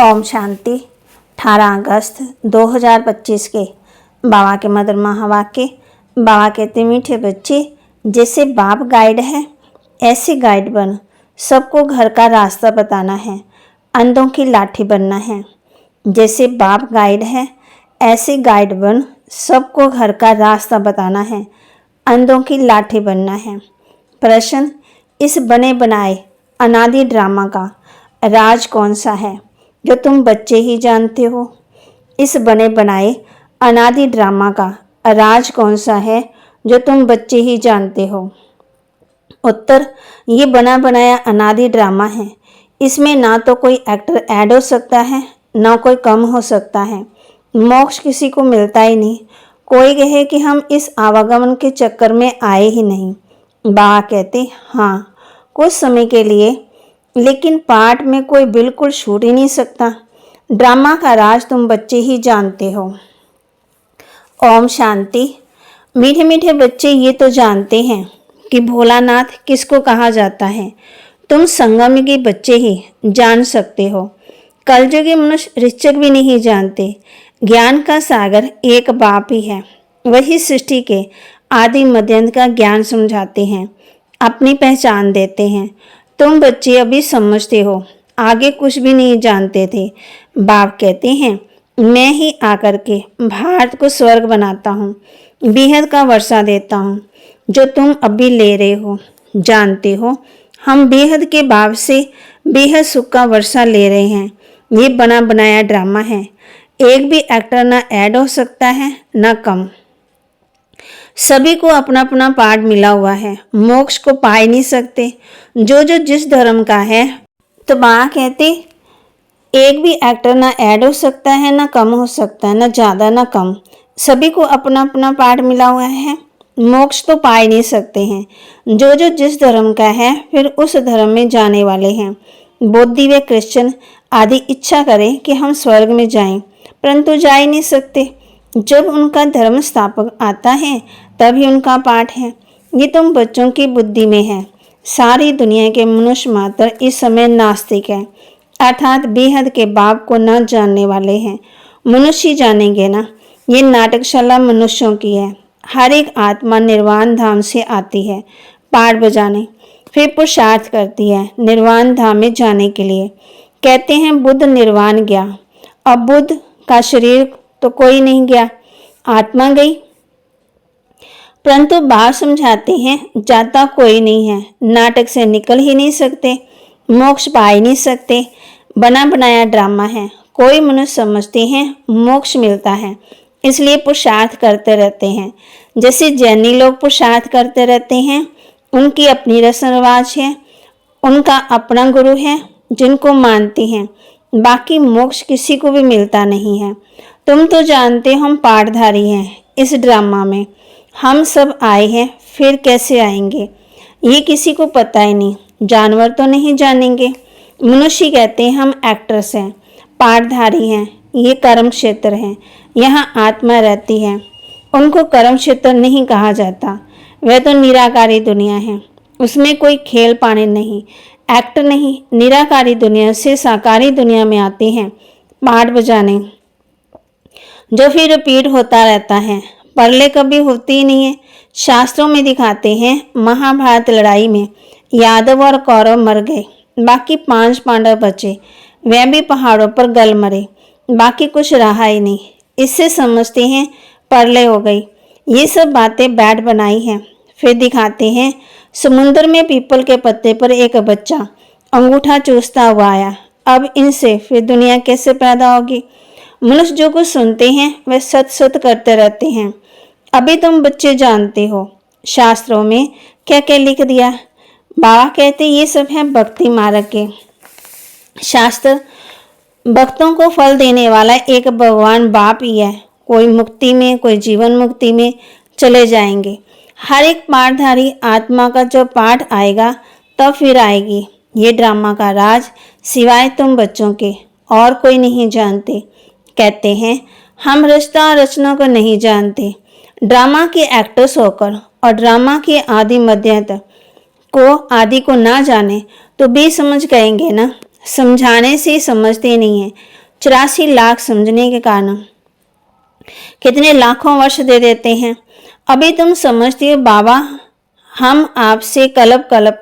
ओम शांति। 18 अगस्त 2025 के बाबा के मधुर महावाक्य। बाबा कहते मीठे बच्चे, जैसे बाप गाइड है ऐसे गाइड बन। सबको घर का रास्ता बताना है, अंधों की लाठी बनना है। जैसे बाप गाइड है ऐसे गाइड बन। सबको घर का रास्ता बताना है, अंधों की लाठी बनना है। प्रश्न, इस बने बनाए अनादि ड्रामा का राज कौन सा है जो तुम बच्चे ही जानते हो? इस बने बनाए अनादि ड्रामा का राज कौन सा है जो तुम बच्चे ही जानते हो? उत्तर, ये बना बनाया अनादि ड्रामा है। इसमें ना तो कोई एक्टर ऐड हो सकता है ना कोई कम हो सकता है। मोक्ष किसी को मिलता ही नहीं। कोई कहे कि हम इस आवागमन के चक्कर में आए ही नहीं। बाबा कहते हाँ, कुछ समय के लिए, लेकिन पाठ में कोई बिल्कुल छूट ही नहीं सकता। ड्रामा का राज तुम बच्चे ही जानते हो। ओम शांति। मीठे मीठे बच्चे ये तो जानते हैं कि भोलानाथ किसको कहा जाता है। तुम संगम के बच्चे ही जान सकते हो। कलयुग के मनुष्य ऋचक भी नहीं जानते। ज्ञान का सागर एक बाप ही है। वही सृष्टि के आदि मध्यांत का ज्ञान समझाते हैं, अपनी पहचान देते हैं। तुम बच्चे अभी समझते हो, आगे कुछ भी नहीं जानते थे। बाप कहते हैं मैं ही आकर के भारत को स्वर्ग बनाता हूँ, बेहद का वर्षा देता हूँ जो तुम अभी ले रहे हो। जानते हो हम बेहद के बाप से बेहद सुख का वर्षा ले रहे हैं। ये बना बनाया ड्रामा है। एक भी एक्टर ना ऐड हो सकता है ना कम। सभी को अपना अपना पार्ट मिला हुआ है। मोक्ष को पा ही नहीं सकते जो जो जिस धर्म का है। तो बाबा कहते एक भी एक्टर ना ऐड हो सकता है ना कम हो सकता है, ना ज़्यादा ना कम। सभी को अपना अपना पार्ट मिला हुआ है। मोक्ष तो पा ही नहीं सकते हैं। जो जो जिस धर्म का है फिर उस धर्म में जाने वाले हैं। बौद्धी व क्रिश्चियन आदि इच्छा करें कि हम स्वर्ग में जाएं, परंतु जा ही नहीं सकते। जब उनका धर्म स्थापक आता है तभी उनका पाठ है। ये तुम बच्चों की बुद्धि में है। सारी दुनिया के मनुष्य मात्र इस समय नास्तिक है, अर्थात बेहद के बाप को न जानने वाले हैं। मनुष्य जानेंगे ना। ये नाटकशाला मनुष्यों की है। हर एक आत्मा निर्वाण धाम से आती है पाठ बजाने, फिर पुरुषार्थ करती है निर्वाण धाम में जाने के लिए। कहते हैं बुद्ध निर्वाण गया। अब बुद्ध का शरीर तो कोई नहीं गया, आत्मा गई। परंतु बाप समझाते हैं जाता कोई नहीं है। नाटक से निकल ही नहीं सकते, मोक्ष पा ही नहीं सकते। बना बनाया ड्रामा है। कोई मनुष्य समझते हैं मोक्ष मिलता है, इसलिए पुरुषार्थ करते रहते हैं। जैसे जैनी लोग पुरुषार्थ करते रहते हैं, उनकी अपनी रस्म रिवाज है, उनका अपना गुरु है जिनको मानते हैं। बाकी मोक्ष किसी को भी मिलता नहीं है। तुम तो जानते हो हम पाठधारी हैं। इस ड्रामा में हम सब आए हैं, फिर कैसे आएंगे ये किसी को पता ही नहीं। जानवर तो नहीं जानेंगे। मनुष्य कहते हैं हम एक्टर्स हैं, पाठधारी हैं। ये कर्म क्षेत्र है, यहाँ आत्मा रहती है। उनको कर्म क्षेत्र नहीं कहा जाता। वह तो निराकारी दुनिया है, उसमें कोई खेल पाने नहीं, एक्टर नहीं। निराकारी दुनिया से साकारी दुनिया में आते हैं पाठ बजाने, जो फिर रिपीट होता रहता है। परले कभी होती ही नहीं है। शास्त्रों में दिखाते हैं महाभारत लड़ाई में यादव और कौरव मर गए, बाकी 5 पांडव बचे। वह भी पहाड़ों पर गल मरे, बाकी कुछ रहा ही नहीं। इससे समझते हैं परले हो गई। ये सब बातें बैठ बनाई हैं। फिर दिखाते हैं समुद्र में पीपल के पत्ते पर एक बच्चा अंगूठा चूसता हुआ आया। अब इनसे फिर दुनिया कैसे पैदा होगी? मनुष्य जो कुछ सुनते हैं वह सत सत करते रहते हैं। अभी तुम बच्चे जानते हो शास्त्रों में क्या क्या लिख दिया। बाबा कहते ये सब है भक्ति मार्ग के शास्त्र। भक्तों को फल देने वाला एक भगवान बाप ही है। कोई मुक्ति में, कोई जीवन मुक्ति में चले जाएंगे। हर एक पाठधारी आत्मा का जब पाठ आएगा तब फिर आएगी। ये ड्रामा का राज सिवाय तुम बच्चों के और कोई नहीं जानते। कहते हैं हम रचना और रचना को नहीं जानते। ड्रामा के एक्टर्स होकर और ड्रामा के आदि मध्यांत को आदि को ना जाने तो बेसमझ कहेंगे ना। समझाने से समझते नहीं हैं। 84 लाख समझने के कारण कितने लाखों वर्ष दे देते हैं। अभी तुम समझती हो बाबा, हम आपसे कल्प कल्प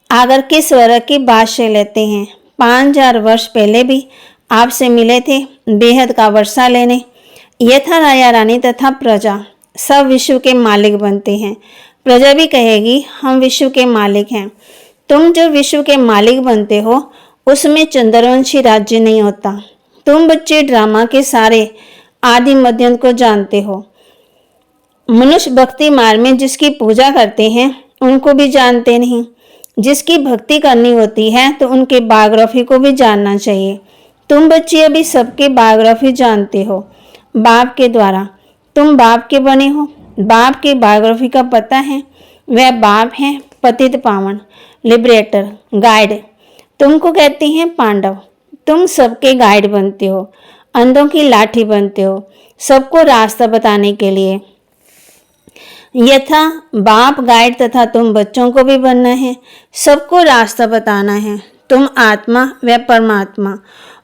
आकर के स्वर्ग की बादशाह लेते हैं। 5000 वर्ष पहले भी आपसे मिले थे बेहद का वर्षा लेने। यथा राजा रानी तथा प्रजा सब विश्व के मालिक बनते हैं। प्रजा भी कहेगी हम विश्व के मालिक हैं। तुम जो विश्व के मालिक बनते हो उसमें चंद्रवंशी राज्य नहीं होता। तुम बच्चे ड्रामा के सारे आदि मध्य को जानते हो। मनुष्य भक्ति मार्ग में जिसकी पूजा करते हैं उनको भी जानते नहीं। जिसकी भक्ति करनी होती है तो उनके बायोग्राफी को भी जानना चाहिए। तुम बच्चे अभी सबके बायोग्राफी जानते हो बाप के द्वारा। तुम बाप के बने हो। बाप की बायोग्राफी का पता है। वह बाप है पतित पावन, लिबरेटर, गाइड। तुमको कहते हैं पांडव। तुम सबके गाइड बनते हो, अंधों की लाठी बनते हो, सबको रास्ता बताने के लिए। यथा बाप गाइड तथा तुम बच्चों को भी बनना है, सबको रास्ता बताना है। तुम आत्मा व परमात्मा,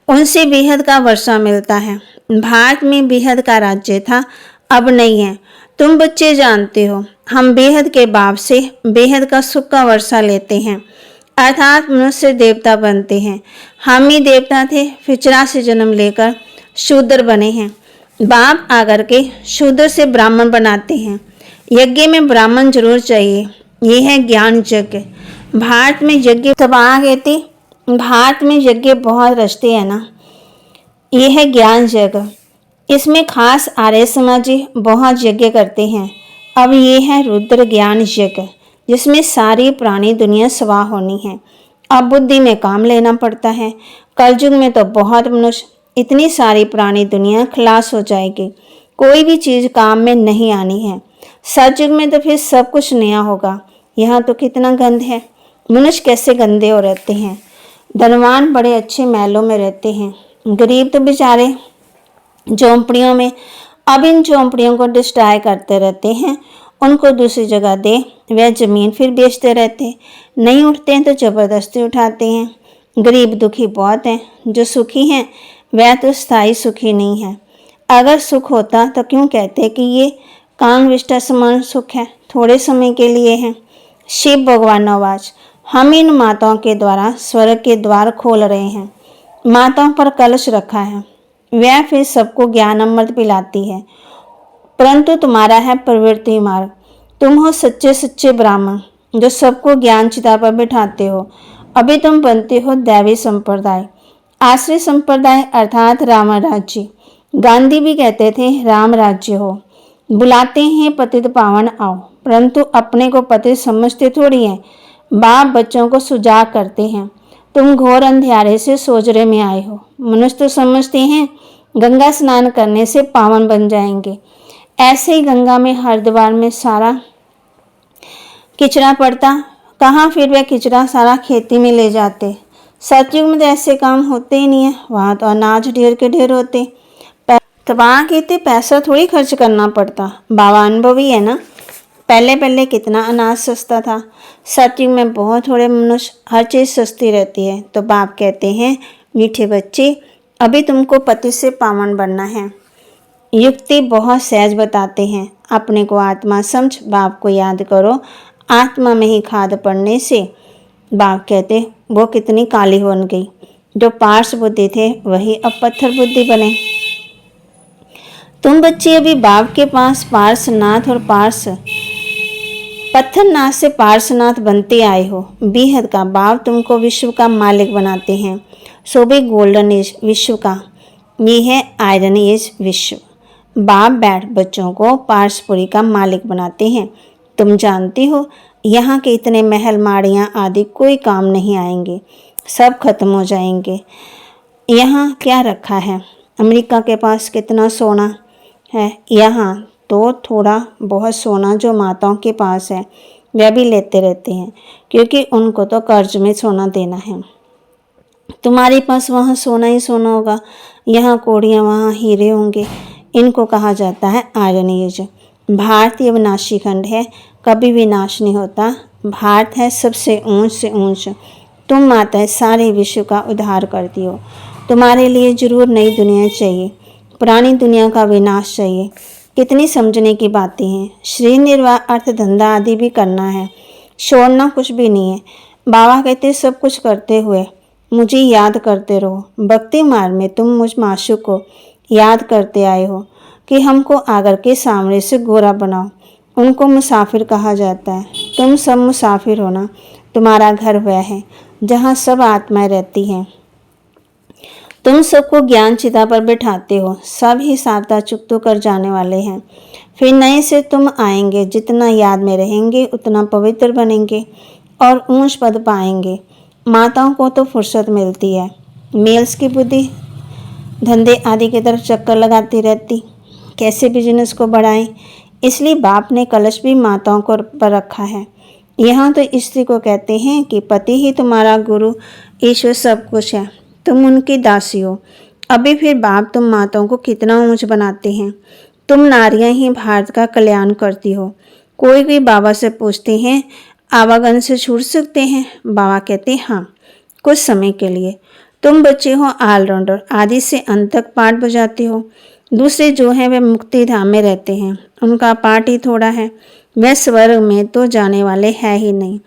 उनसे बेहद का वर्षा मिलता है। भारत में बेहद का राज्य था, अब नहीं है। तुम बच्चे जानते हो हम बेहद के बाप से बेहद का सुख का वर्षा लेते हैं, अर्थात मनुष्य देवता बनते हैं। हम ही देवता थे, फिर 84 जन्म लेकर शूद्र बने हैं। बाप आकर के शूद्र से ब्राह्मण बनाते हैं। यज्ञ में ब्राह्मण जरूर चाहिए। ये है ज्ञान यज्ञ। भारत में यज्ञ तब आ गए थे। भारत में यज्ञ बहुत रचते हैं ना। ये है ज्ञान यज्ञ। इसमें खास आर्य समाजी बहुत यज्ञ करते हैं। अब ये है रुद्र ज्ञान यज्ञ, जिसमें सारी प्राणी दुनिया स्वाह होनी है। अब बुद्धि में काम लेना पड़ता है। कलयुग में तो बहुत मनुष्य, इतनी सारी प्राणी दुनिया खलास हो जाएगी। कोई भी चीज काम में नहीं आनी है। सतयुग में तो फिर सब कुछ नया होगा। यहाँ तो कितना गंद है। मनुष्य कैसे गंदे हो रहते हैं। धनवान बड़े अच्छे महलों में रहते हैं, गरीब तो बेचारे झोंपड़ियों में। अब इन झोंपड़ियों को डिस्ट्रॉय करते रहते हैं। उनको दूसरी जगह दे, वह जमीन फिर बेचते रहते। नहीं उठते हैं तो जबरदस्ती उठाते हैं। गरीब दुखी बहुत हैं। जो सुखी हैं वह तो स्थायी सुखी नहीं है। अगर सुख होता तो क्यों कहते कि ये कांग विष्टा समान सुख है, थोड़े समय के लिए है। शिव भगवान आवाज, हम इन माताओं के द्वारा स्वर्ग के द्वार खोल रहे हैं। माताओं पर कलश रखा है, वह फिर सबको ज्ञान अमृत पिलाती है। परंतु तुम्हारा है प्रवृत्ति मार्ग। तुम हो सच्चे सच्चे ब्राह्मण जो सबको ज्ञान चिता पर बिठाते हो। अभी तुम बनते हो दैवी संप्रदाय, आश्रय संप्रदाय, अर्थात राम राज्य। गांधी भी कहते थे राम राज्य हो। बुलाते हैं पतित पावन आओ, परंतु अपने को पतित समझते थोड़ी हैं। बाप बच्चों को सुजाग करते हैं। तुम घोर अंधियारे से सोजरे में आए हो। मनुष्य तो समझते हैं गंगा स्नान करने से पावन बन जाएंगे। ऐसे ही गंगा में हरिद्वार में सारा किचरा पड़ता, कहाँ फिर वह किचरा सारा खेती में ले जाते। सतयुग में तो ऐसे काम होते ही नहीं है। वहाँ तो अनाज ढेर के ढेर होते। तो वहाँ कहते पैसा थोड़ी खर्च करना पड़ता। बाबा अनुभवी है ना। पहले पहले कितना अनाज सस्ता था। सतयुग में बहुत थोड़े मनुष्य, हर चीज़ सस्ती रहती है। तो बाप कहते हैं मीठे बच्चे, अभी तुमको पति से पावन बनना है। युक्ति बहुत सहज बताते हैं। अपने को आत्मा समझ, बाप को याद करो। आत्मा में ही खाद पड़ने से बाप कहते वो कितनी काली बन गई। जो पार्श बुद्धि थे वही अब पत्थर बुद्धि बने। तुम बच्चे अभी बाप के पास पार्शनाथ और पत्थरनाथ से पार्शनाथ बनते आए हो। बेहद का बाप तुमको विश्व का मालिक बनाते हैं। सो भी गोल्डन एज विश्व का, ये है आयरन एज विश्व। बाप बैठ बच्चों को पार्शपुरी का मालिक बनाते हैं। तुम जानती हो यहाँ के इतने महल माड़ियाँ आदि कोई काम नहीं आएंगे, सब खत्म हो जाएंगे। यहाँ क्या रखा है? अमेरिका के पास कितना सोना है। यहाँ तो थोड़ा बहुत सोना जो माताओं के पास है वह भी लेते रहते हैं, क्योंकि उनको तो कर्ज में सोना देना है। तुम्हारे पास वहाँ सोना ही सोना होगा, यहाँ कोड़ियाँ, वहाँ हीरे होंगे। इनको कहा जाता है आयरन एज। भारत ये विनाशी खंड है, कभी भी नाश नहीं होता। भारत है सबसे ऊंच से ऊंच। तुम माताएं सारे विश्व का उद्धार करती हो। तुम्हारे लिए जरूर नई दुनिया चाहिए, पुरानी दुनिया का विनाश चाहिए। कितनी समझने की बातें हैं। शरीर निर्वाह अर्थ धंधा आदि भी करना है, छोड़ना कुछ भी नहीं है। बाबा कहते सब कुछ करते हुए मुझे याद करते रहो। भक्ति मार्ग में तुम मुझ माशूक को याद करते आए हो कि हमको आगर के सामने से गोरा बनाओ। उनको मुसाफिर कहा जाता है। तुम सब मुसाफिर हो ना। तुम्हारा घर वह है जहाँ सब आत्माएं रहती हैं। तुम सबको ज्ञान चिता पर बैठाते हो। सब ही साता चुक कर जाने वाले हैं। फिर नए से तुम आएंगे। जितना याद में रहेंगे उतना पवित्र बनेंगे और ऊंच पद पाएंगे। माताओं को तो फुर्सत मिलती है, मेल्स की बुद्धि धंधे आदि की तरफ चक्कर लगाती रहती, कैसे बिजनेस को बढ़ाएं। इसलिए बाप ने कलश भी माताओं को पर रखा है। यहाँ तो स्त्री को कहते हैं कि पति ही तुम्हारा गुरु, ईश्वर सब कुछ है, तुम उनकी दासी हो। अभी फिर बाप तुम माताओं को कितना ऊंच बनाते हैं। तुम नारियां ही भारत का कल्याण करती हो। कोई बाबा से पूछते हैं आवागमन से छूट सकते हैं। बाबा कहते हैं हाँ, कुछ समय के लिए। तुम बच्चे हो ऑलराउंडर, आदि से अंत तक पाठ बजाते हो। दूसरे जो हैं वे मुक्ति धाम में रहते हैं, उनका पाठ ही थोड़ा है। वह स्वर्ग में तो जाने वाले है ही नहीं।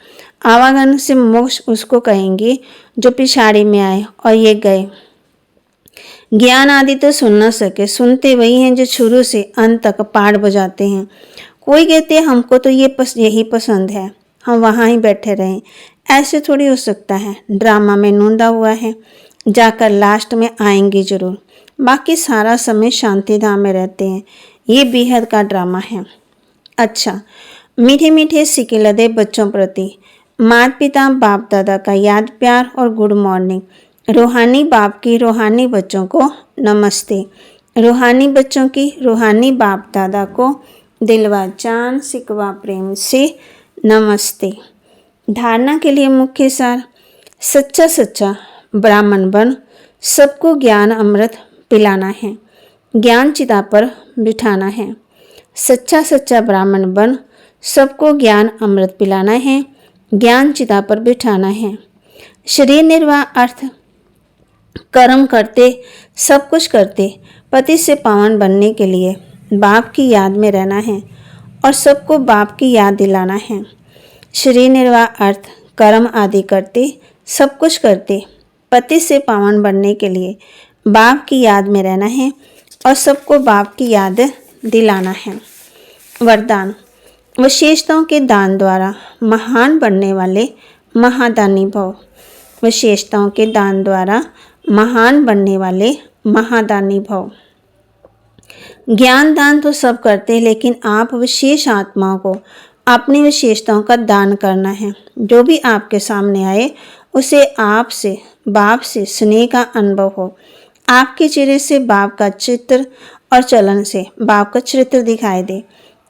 आवागमन से मोक्ष उसको कहेंगे जो पिछाड़ी में आए और ये गए। ज्ञान आदि तो सुन न सके, सुनते वही हैं जो शुरू से अंत तक पाठ बजाते हैं। कोई कहते हैं हमको तो यही पसंद है, हम वहाँ ही बैठे रहें। ऐसे थोड़ी हो सकता है। ड्रामा में नूंदा हुआ है, जाकर लास्ट में आएंगे जरूर। बाकी सारा समय शांति धाम में रहते हैं। ये बेहद का ड्रामा है। अच्छा, मीठे मीठे सिके लदे बच्चों प्रति माता पिता बाप दादा का याद प्यार और गुड मॉर्निंग। रूहानी बाप की रूहानी बच्चों को नमस्ते। रूहानी बच्चों की रूहानी बाप दादा को दिलवा जान सिकवा प्रेम से नमस्ते। धारणा के लिए मुख्य सार, सच्चा सच्चा ब्राह्मण बन सबको ज्ञान अमृत पिलाना है, ज्ञान चिता पर बिठाना है। सच्चा सच्चा ब्राह्मण बन सबको ज्ञान अमृत पिलाना है, ज्ञान चिता पर बिठाना है। शरीर निर्वाह अर्थ कर्म करते, सब कुछ करते, पति से पावन बनने के लिए बाप की याद में रहना है और सबको बाप की याद दिलाना है। शरीर निर्वाह अर्थ कर्म आदि करते, सब कुछ करते, पति से पावन बनने के लिए बाप की याद में रहना है और सबको बाप की याद दिलाना है। वरदान, विशेषताओं के दान द्वारा महान बनने वाले महादानी भव। विशेषताओं के दान द्वारा महान बनने वाले महादानी भव। ज्ञान दान तो सब करते, लेकिन आप विशेष आत्माओं को अपनी विशेषताओं का दान करना है। जो भी आपके सामने आए उसे आपसे बाप से स्नेह का अनुभव हो। आपके चेहरे से बाप का चित्र और चलन से बाप का चरित्र दिखाई दे।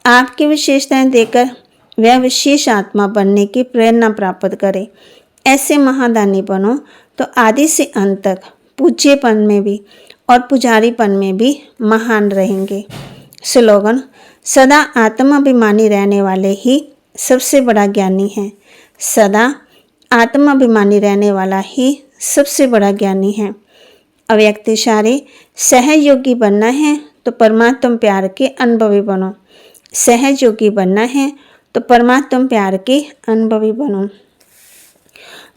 आपकी विशेषताएं देकर वह विशेष आत्मा बनने की प्रेरणा प्राप्त करे। ऐसे महादानी बनो तो आदि से अंत तक पूज्यपन में भी और पुजारीपन में भी महान रहेंगे। स्लोगन, सदा आत्माभिमानी रहने वाले ही सबसे बड़ा ज्ञानी है। सदा आत्माभिमानी रहने वाला ही सबसे बड़ा ज्ञानी है। अव्यक्त इशारे, सहयोगी बनना है तो परमात्म प्यार के अनुभवी बनो। सहयोगी बनना है तो परमात्म प्यार के अनुभवी बनो।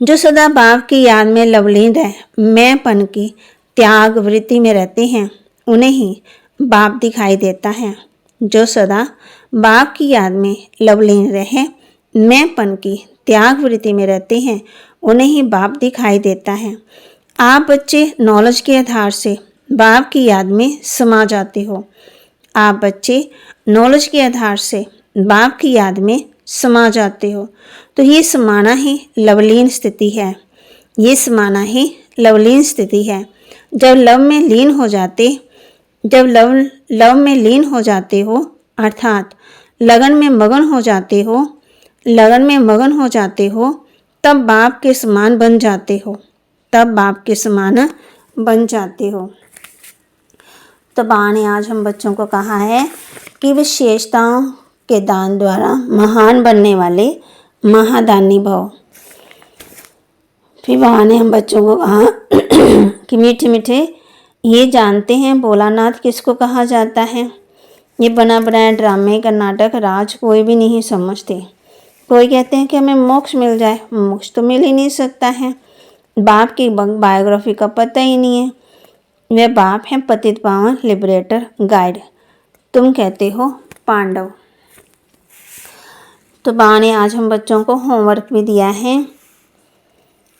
जो सदा बाप की याद में लवलीन रह मैंपन की त्याग वृत्ति में रहते हैं, उन्हें ही बाप दिखाई देता है। जो सदा बाप की याद में लवलीन रहे मैंपन की त्याग वृत्ति में रहते हैं, उन्हें ही बाप दिखाई देता है। आप बच्चे नॉलेज के आधार से बाप की याद में समा जाते हो। आप बच्चे नॉलेज के आधार से बाप की याद में समा जाते हो। तो ये समाना ही लवलीन स्थिति है। ये समाना ही लवलीन स्थिति है। जब लव में लीन हो जाते हो, अर्थात लगन में मगन हो जाते हो, तब बाप के समान बन जाते हो। तो बाबा ने आज हम बच्चों को कहा है कि विशेषताओं के दान द्वारा महान बनने वाले महादानी भव। फिर बाबा ने हम बच्चों को कहा कि मीठे मीठे ये जानते हैं भोलानाथ किसको कहा जाता है? ये बना बनाया ड्रामे का नाटक राज कोई भी नहीं समझते। कोई कहते हैं कि हमें मोक्ष मिल जाए, मोक्ष तो मिल ही नहीं सकता है। बाप की बायोग्राफी का पता ही नहीं है। वे बाप हैं पतित पावन लिबरेटर गाइड, तुम कहते हो पांडव। तो बाबा ने आज हम बच्चों को होमवर्क भी दिया है।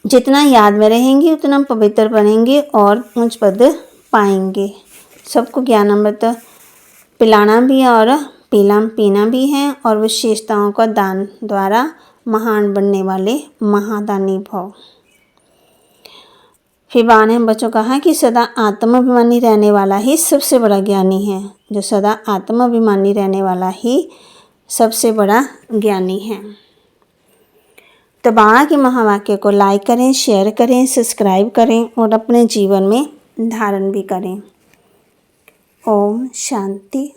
जितना याद में रहेंगे उतना पवित्र बनेंगे और उच्च पद पाएंगे। सबको ज्ञान अमृत पिलाना भी है और पीना भी है और विशेषताओं का दान द्वारा महान बनने वाले महादानी भव। फिर बाबा ने हम बच्चों को कहा कि सदा आत्माभिमानी रहने वाला ही सबसे बड़ा ज्ञानी है। जो सदा आत्माभिमानी रहने वाला ही सबसे बड़ा ज्ञानी है। तो बाबा के महावाक्य को लाइक करें, शेयर करें, सब्सक्राइब करें और अपने जीवन में धारण भी करें। ओम शांति।